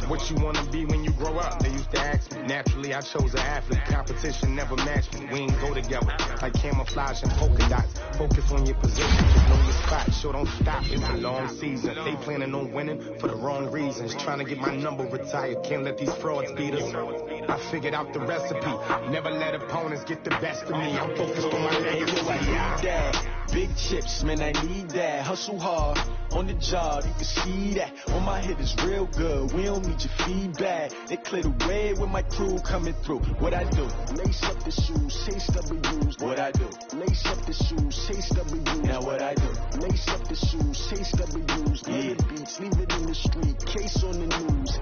What you wanna be when you grow up? They used to ask me. Naturally, I chose an athlete. Competition never matched me. We ain't go together like camouflage and polka dots. Focus on your position, just know your spot. Sure, don't stop, it's a long season. They planning on winning for the wrong reasons. Trying to get my number retired, can't let these frauds beat us. I figured out the recipe. Never let opponents get the best of me. I'm focused on my legacy. Big chips, man, I need that. Hustle hard on the job, you can see that. On my head is real good. We don't need your feedback. They clear the way with my crew coming through. What I do? Lace up the shoes, chase W's. What I do? Lace up the shoes, chase W's. Now what I do? Lace up the shoes, chase W's. Yeah, beats, leave it in the street. Case on the news.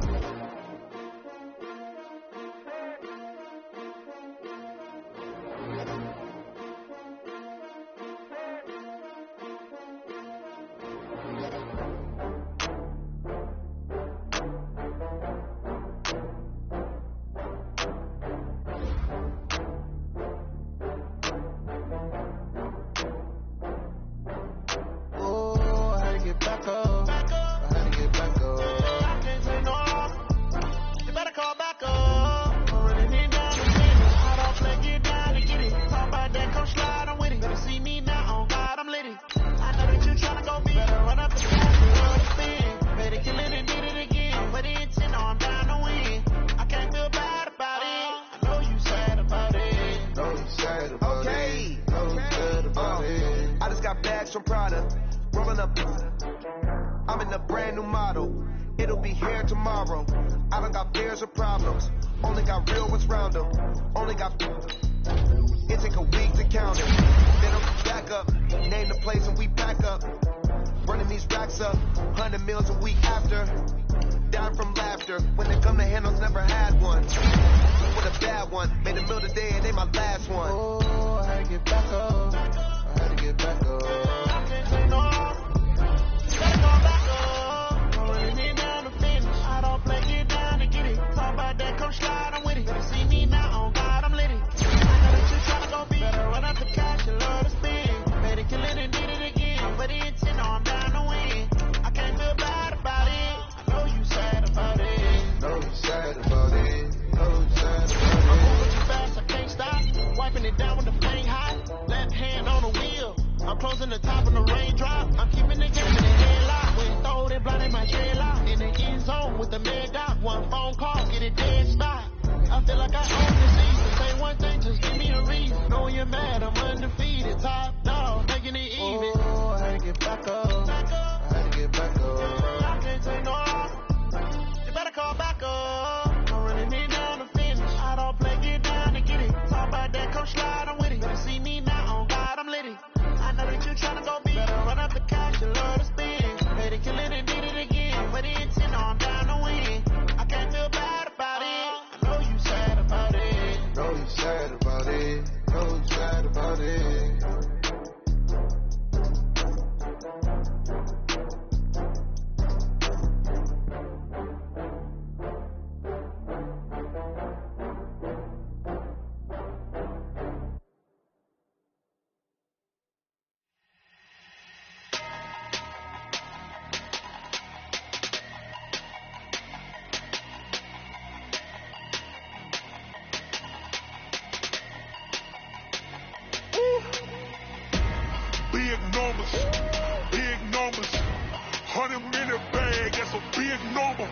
number.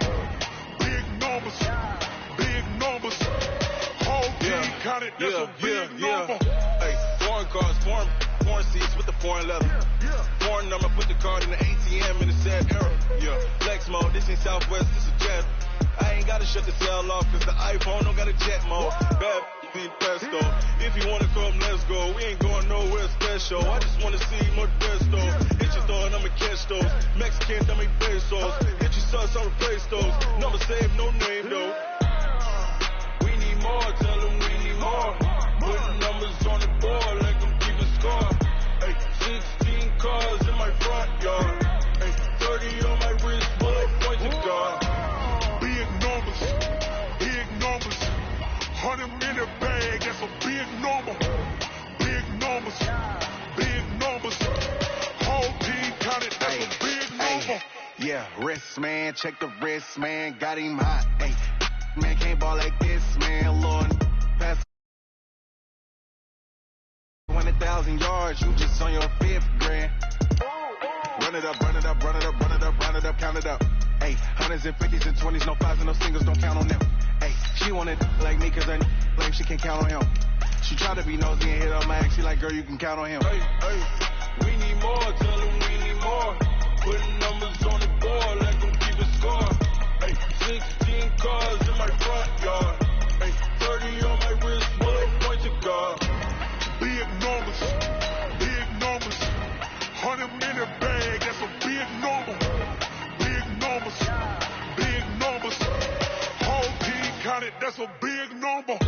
Big numbers. Big numbers. Whole team counted, that's a big number. Hey, foreign cars, foreign seats with the foreign leather. Foreign number, put the card in the ATM in the sad era. Yeah, flex mode, this ain't Southwest, this is jet. I ain't gotta shut the cell off, cause the iPhone don't got a jet mode. Bad need pesto. If you wanna come, let's go. We ain't going nowhere special. I just wanna see more desto. Hit your thought, I'ma catch those. Mexicans, I make pesos. Hit your sus, I'll replace those. Number save, no name though. We need more, tell them we need more. Putting numbers on the board, like them keep a score. Hey, 16 cars in my front yard. Hey, 30 on my wrist, bullet point to God. Big numbers. Big numbers. 100 in the bag, that's a big number. Big numbers. Big numbers. Whole team counted, that's a big number. Yeah, wrist man, check the wrist man, got him hot. Hey, man can't ball like this, man. Lord, pass 1,000 yards, you just on your 5th grand. Run it up, run it up, run it up, run it up, run it up, count it up. Hey, 100s and 50s and 20s, no 5s and no singles, don't count on them. Hey, she wanted like me cause her lame, she can't count on him. She tried to be nosy and hit on my ex, she like, girl, you can count on him. Hey, we need more, tell them we need more. Putting numbers on the board, like them keep a score. Hey, 16 cars in my front yard. Hey, 30 on my wrist, bullet point to God. Big numbers. Big numbers. 100 in the bag, that's a big number. Big numbers. Big numbers. Whole team counted, that's a big number.